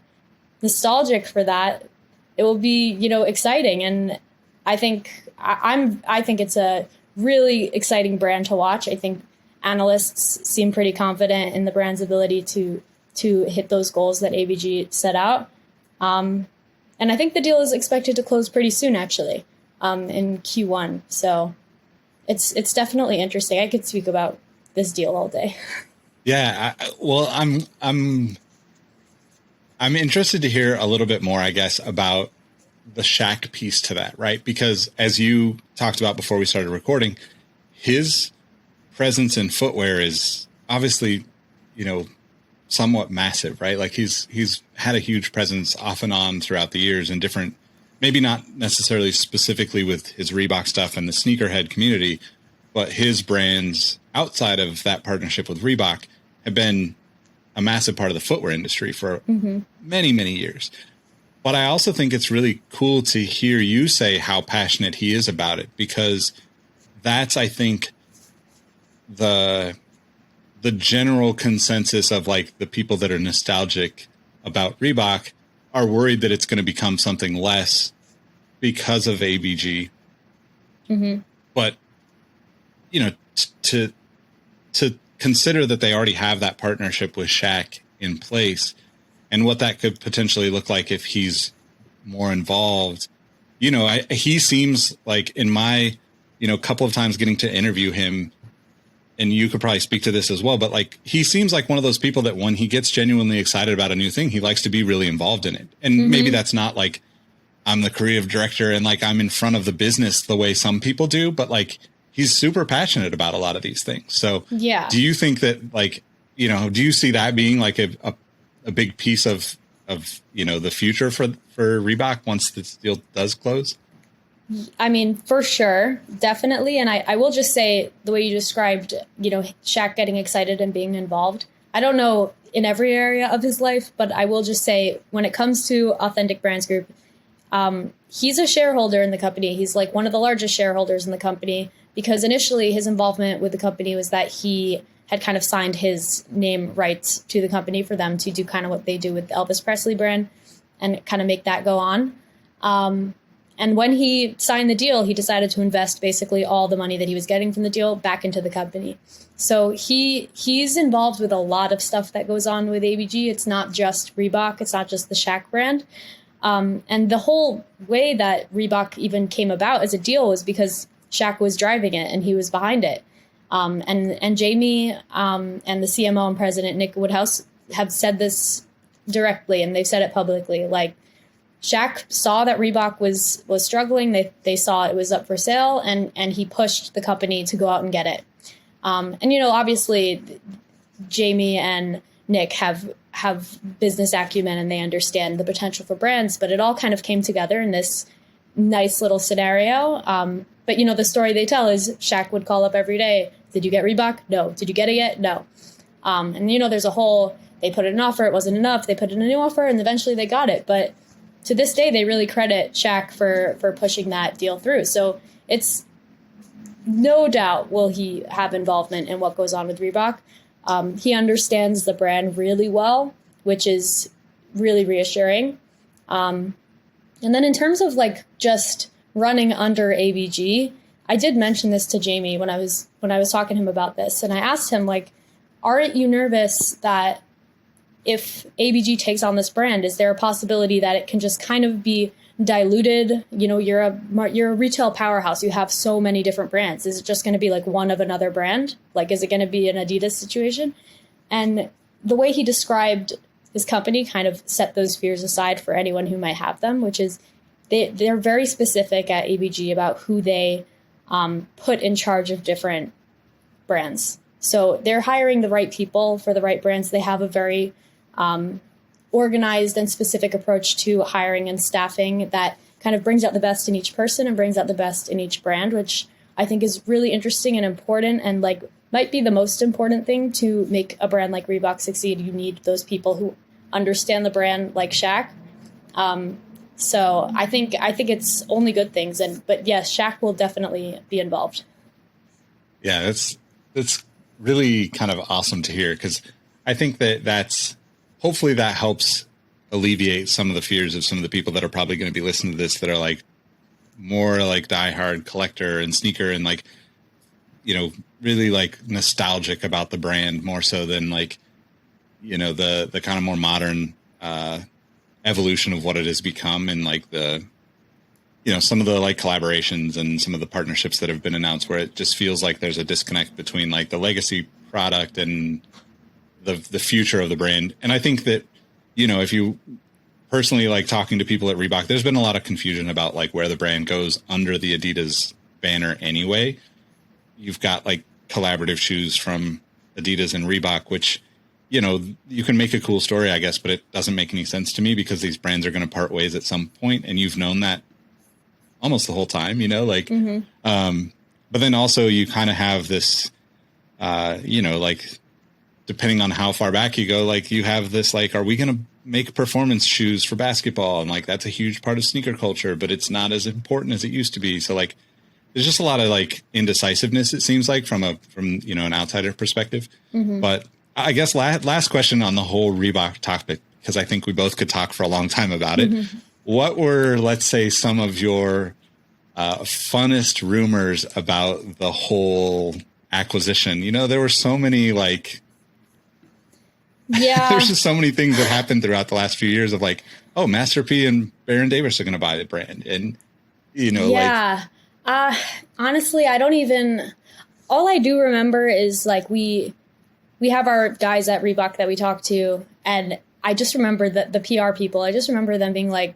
nostalgic for that, it will be, exciting. And I think it's a really exciting brand to watch. I think analysts seem pretty confident in the brand's ability to hit those goals that ABG set out. And I think the deal is expected to close pretty soon, actually, in Q1. So it's definitely interesting. I could speak about this deal all day. Yeah, I'm interested to hear a little bit more, I guess, about the Shaq piece to that, right? Because as you talked about before we started recording, his presence in footwear is obviously, somewhat massive, right? Like he's had a huge presence off and on throughout the years in different, maybe not necessarily specifically with his Reebok stuff and the sneakerhead community, but his brands outside of that partnership with Reebok have been a massive part of the footwear industry for many, many years. But I also think it's really cool to hear you say how passionate he is about it, because that's, I think, the general consensus of like the people that are nostalgic about Reebok are worried that it's going to become something less because of ABG. But, to consider that they already have that partnership with Shaq in place and what that could potentially look like if he's more involved. He seems like, in my, couple of times getting to interview him, and you could probably speak to this as well, but like, he seems like one of those people that when he gets genuinely excited about a new thing, he likes to be really involved in it. And maybe that's not like I'm the creative director and like I'm in front of the business the way some people do, but like, he's super passionate about a lot of these things. So yeah. Do you think that like, do you see that being like a big piece of the future for Reebok once this deal does close? I mean, for sure, definitely. And I will just say, the way you described, Shaq getting excited and being involved, I don't know in every area of his life, but I will just say when it comes to Authentic Brands Group, he's a shareholder in the company. He's like one of the largest shareholders in the company, because initially his involvement with the company was that he had kind of signed his name rights to the company for them to do kind of what they do with the Elvis Presley brand and kind of make that go on. And when he signed the deal, he decided to invest basically all the money that he was getting from the deal back into the company. So he's involved with a lot of stuff that goes on with ABG. It's not just Reebok. It's not just the Shaq brand. And the whole way that Reebok even came about as a deal was because Shaq was driving it and he was behind it. And Jamie and the CMO and president, Nick Woodhouse, have said this directly, and they've said it publicly. Like, Shaq saw that Reebok was struggling. They saw it was up for sale, and he pushed the company to go out and get it. And obviously, Jamie and Nick have business acumen, and they understand the potential for brands. But it all kind of came together in this nice little scenario. But the story they tell is Shaq would call up every day. Did you get Reebok? No. Did you get it yet? No. And there's a whole. They put in an offer. It wasn't enough. They put in a new offer, and eventually they got it. But to this day, they really credit Shaq for pushing that deal through. So it's no doubt will he have involvement in what goes on with Reebok. He understands the brand really well, which is really reassuring. And then in terms of like just running under ABG, I did mention this to Jamie when I was talking to him about this, and I asked him, like, aren't you nervous that if ABG takes on this brand, is there a possibility that it can just kind of be diluted? You're a retail powerhouse. You have so many different brands. Is it just going to be like one of another brand? Like, is it going to be an Adidas situation? And the way he described his company kind of set those fears aside for anyone who might have them, which is they're very specific at ABG about who they put in charge of different brands. So they're hiring the right people for the right brands. They have a very organized and specific approach to hiring and staffing that kind of brings out the best in each person and brings out the best in each brand, which I think is really interesting and important, and like might be the most important thing to make a brand like Reebok succeed. You need those people who understand the brand, like Shaq. So I think it's only good things. But yes, Shaq will definitely be involved. Yeah, that's really kind of awesome to hear, because I think that's hopefully that helps alleviate some of the fears of some of the people that are probably going to be listening to this that are like more like diehard collector and sneaker and like, really like nostalgic about the brand more so than like, the kind of more modern evolution of what it has become, and like the, some of the like collaborations and some of the partnerships that have been announced where it just feels like there's a disconnect between like the legacy product and the future of the brand. And I think that, if you personally like talking to people at Reebok, there's been a lot of confusion about like where the brand goes under the Adidas banner anyway. You've got like collaborative shoes from Adidas and Reebok, which, you can make a cool story, I guess, but it doesn't make any sense to me because these brands are going to part ways at some point, and you've known that almost the whole time, but then also you kind of have this, like, depending on how far back you go, like you have this, like, are we going to make performance shoes for basketball? And like, that's a huge part of sneaker culture, but it's not as important as it used to be. So like, there's just a lot of like indecisiveness, it seems like from an outsider perspective. Mm-hmm. But I guess last question on the whole Reebok topic, because I think we both could talk for a long time about it. Mm-hmm. What were, let's say, some of your funnest rumors about the whole acquisition? There were so many like, yeah, there's just so many things that happened throughout the last few years of like, oh, Master P and Baron Davis are going to buy the brand. And, yeah. Honestly, I don't even, all I do remember is like, we have our guys at Reebok that we talk to, and I just remember that the PR people, I just remember them being like,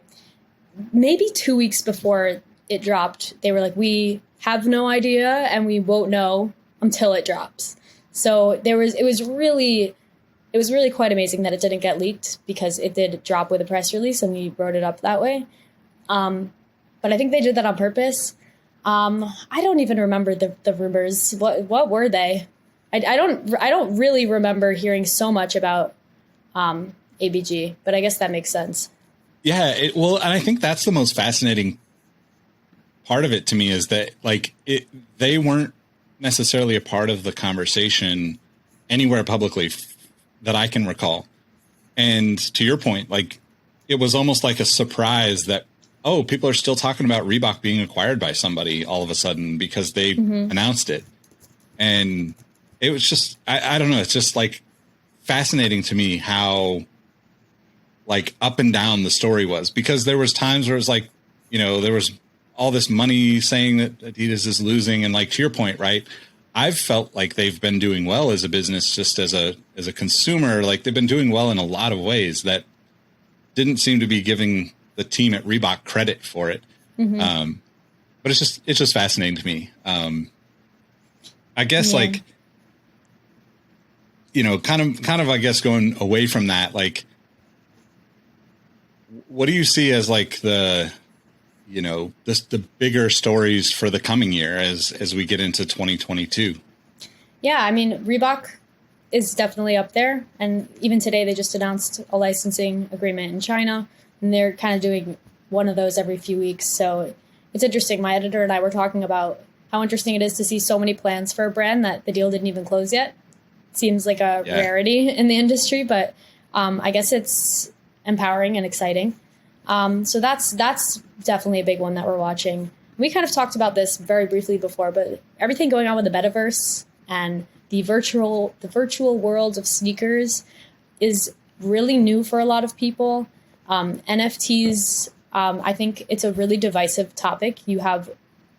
maybe 2 weeks before it dropped, they were like, we have no idea and we won't know until it drops. So it was really quite amazing that it didn't get leaked, because it did drop with a press release and we wrote it up that way. But I think they did that on purpose. I don't even remember the rumors. What were they? I don't really remember hearing so much about ABG, but I guess that makes sense. Yeah, and I think that's the most fascinating part of it to me, is that like they weren't necessarily a part of the conversation anywhere publicly that I can recall. And to your point, like it was almost like a surprise that, oh, people are still talking about Reebok being acquired by somebody all of a sudden because they announced it. And it was just, I don't know, it's just like fascinating to me how like up and down the story was, because there was times where it was like, there was all this money saying that Adidas is losing. And like, to your point, right, I've felt like they've been doing well as a business, just as a consumer. Like they've been doing well in a lot of ways that didn't seem to be giving the team at Reebok credit for it. But it's just fascinating to me. I guess like, kind of, I guess going away from that, like, what do you see as like the bigger stories for the coming year as we get into 2022? Yeah, I mean, Reebok is definitely up there. And even today, they just announced a licensing agreement in China, and they're kind of doing one of those every few weeks. So it's interesting. My editor and I were talking about how interesting it is to see so many plans for a brand that the deal didn't even close yet. Seems like a rarity in the industry, but I guess it's empowering and exciting. So that's definitely a big one that we're watching. We kind of talked about this very briefly before, but everything going on with the metaverse and the virtual world of sneakers is really new for a lot of people. NFTs, I think it's a really divisive topic. You have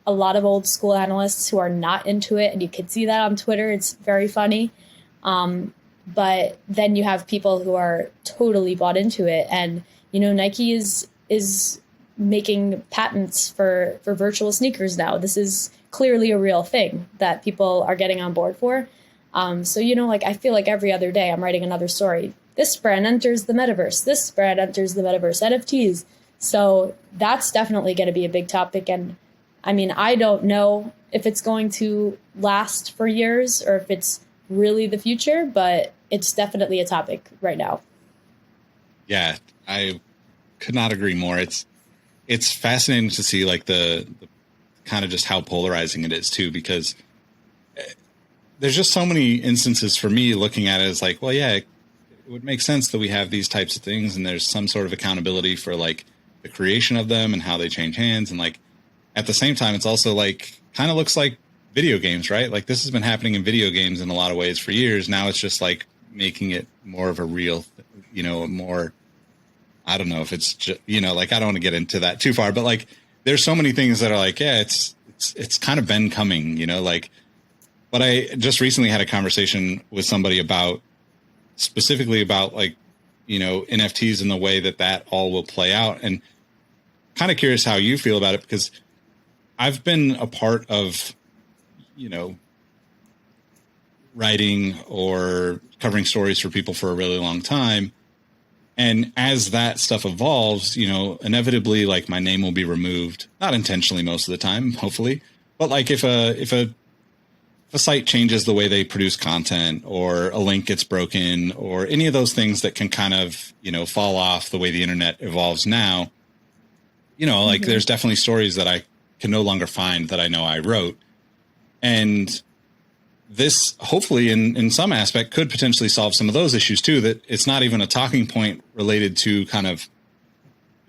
a lot of old school analysts who are not into it, and you can see that on Twitter. It's very funny. But then you have people who are totally bought into it. And, Nike is making patents for virtual sneakers now. This is clearly a real thing that people are getting on board for. So, I feel like every other day I'm writing another story. This brand enters the metaverse. This brand enters the metaverse, NFTs. So that's definitely going to be a big topic. And I mean, I don't know if it's going to last for years or if it's really the future, but it's definitely a topic right now. Yeah, I could not agree more. It's fascinating to see like the kind of just how polarizing it is too, because there's just so many instances for me looking at it as like, well, yeah, it would make sense that we have these types of things and there's some sort of accountability for like the creation of them and how they change hands. And like, at the same time, it's also like, kind of looks like video games, right? Like this has been happening in video games in a lot of ways for years. Now it's just like making it more of a real, more, I don't know if it's just, like, I don't want to get into that too far, but like, there's so many things that are like, yeah, it's kind of been coming, but I just recently had a conversation with somebody specifically about like, NFTs and the way that all will play out, and kind of curious how you feel about it, because I've been a part of, writing or covering stories for people for a really long time. And as that stuff evolves, inevitably, like my name will be removed, not intentionally most of the time, hopefully, but like if a site changes the way they produce content, or a link gets broken, or any of those things that can kind of, fall off the way the internet evolves now, like there's definitely stories that I can no longer find that I know I wrote. And this hopefully in some aspect could potentially solve some of those issues too, that it's not even a talking point related to kind of,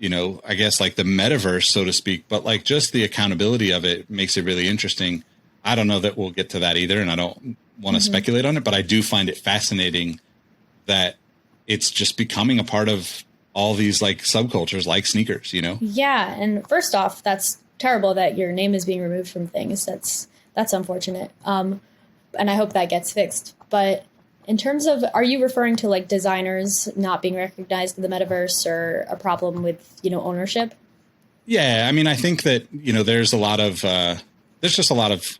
I guess like the metaverse, so to speak, but like just the accountability of it makes it really interesting. I don't know that we'll get to that either, and I don't want to speculate on it, but I do find it fascinating that it's just becoming a part of all these like subcultures like sneakers, Yeah. And first off, that's terrible that your name is being removed from things. That's unfortunate. And I hope that gets fixed. But in terms of, are you referring to like designers not being recognized in the metaverse, or a problem with, ownership? Yeah. I mean, I think that, there's just a lot of,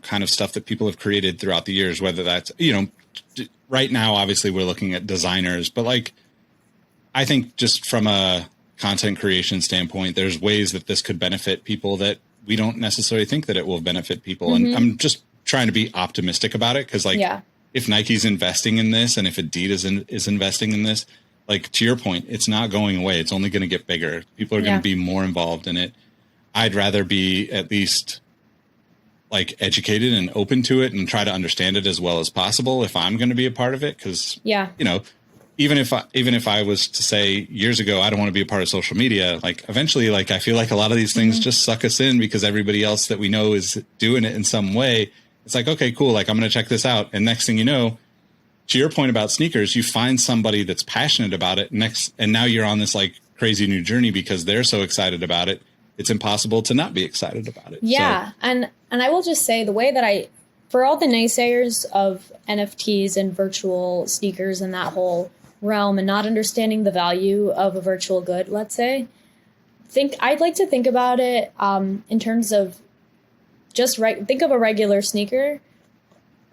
kind of stuff that people have created throughout the years, whether that's, right now, obviously we're looking at designers, but like, I think just from a content creation standpoint, there's ways that this could benefit people that we don't necessarily think that it will benefit people. And I'm just trying to be optimistic about it, because like, if Nike's investing in this and if Adidas is investing in this, like to your point, it's not going away. It's only going to get bigger. People are going to be more involved in it. I'd rather be at least like educated and open to it and try to understand it as well as possible if I'm going to be a part of it. Cause even if I was to say years ago, I don't want to be a part of social media, like eventually, like I feel like a lot of these things just suck us in because everybody else that we know is doing it in some way. It's like, okay, cool. Like I'm going to check this out. And next thing you know, to your point about sneakers, you find somebody that's passionate about it and now you're on this like crazy new journey because they're so excited about it. It's impossible to not be excited about it. Yeah. So. And I will just say the way that for all the naysayers of NFTs and virtual sneakers and that whole realm and not understanding the value of a virtual good, let's say, I'd like to think about it in terms of think of a regular sneaker.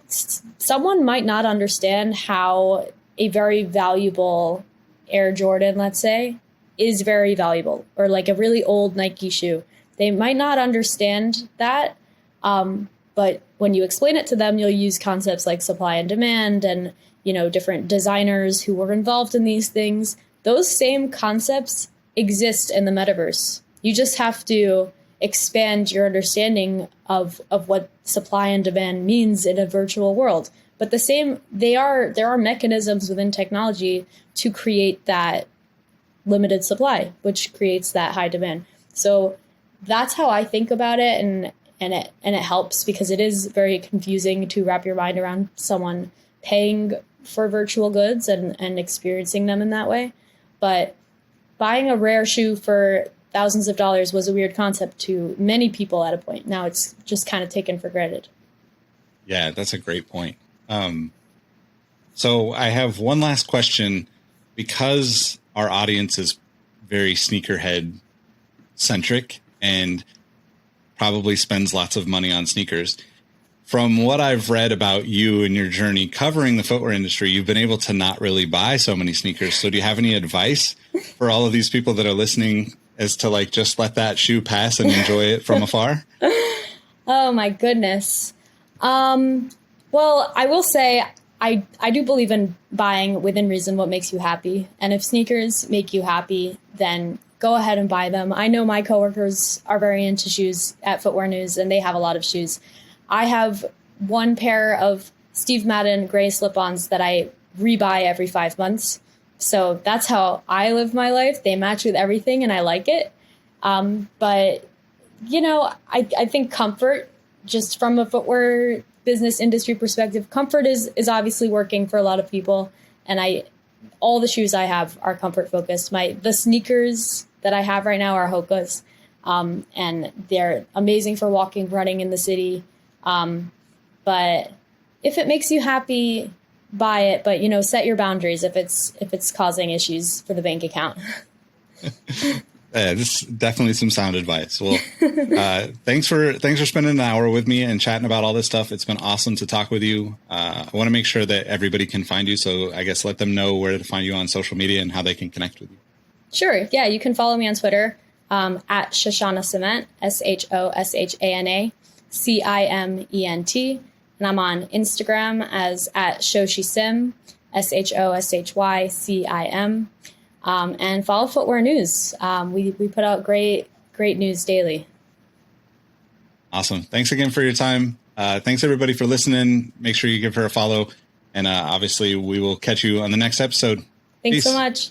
Someone might not understand how a very valuable Air Jordan, let's say, is very valuable, or like a really old Nike shoe. They might not understand that, but when you explain it to them, you'll use concepts like supply and demand and, different designers who were involved in these things. Those same concepts exist in the metaverse. You just have to expand your understanding of what supply and demand means in a virtual world. But there are mechanisms within technology to create that limited supply, which creates that high demand. So that's how I think about it, and it helps because it is very confusing to wrap your mind around someone paying for virtual goods and experiencing them in that way. But buying a rare shoe for thousands of dollars was a weird concept to many people at a point. Now it's just kind of taken for granted. Yeah, that's a great point. So I have one last question, because our audience is very sneakerhead centric and probably spends lots of money on sneakers. From what I've read about you and your journey covering the footwear industry, you've been able to not really buy so many sneakers. So do you have any advice for all of these people that are listening as to just let that shoe pass and enjoy it from afar? Oh my goodness. Well, I will say I do believe in buying within reason what makes you happy. And if sneakers make you happy, then go ahead and buy them. I know my coworkers are very into shoes at Footwear News, and they have a lot of shoes. I have one pair of Steve Madden gray slip-ons that I rebuy every 5 months. So that's how I live my life. They match with everything and I like it. But, I think comfort, just from a footwear business industry perspective, comfort is obviously working for a lot of people. And all the shoes I have are comfort focused. The sneakers that I have right now are Hoka's, and they're amazing for walking, running in the city. But if it makes you happy, buy it. But set your boundaries if it's causing issues for the bank account. Yeah, this is definitely some sound advice. Well, thanks for spending an hour with me and chatting about all this stuff. It's been awesome to talk with you. I want to make sure that everybody can find you. So I guess let them know where to find you on social media and how they can connect with you. Sure. Yeah, you can follow me on Twitter at Shoshana Ciment, SHOSHANA CIMENT. And I'm on Instagram as at Shoshy Sim, SHOSHYCIM. And follow Footwear News. We put out great news daily. Awesome. Thanks again for your time. Thanks everybody for listening. Make sure you give her a follow. And obviously we will catch you on the next episode. Thanks Peace. so much.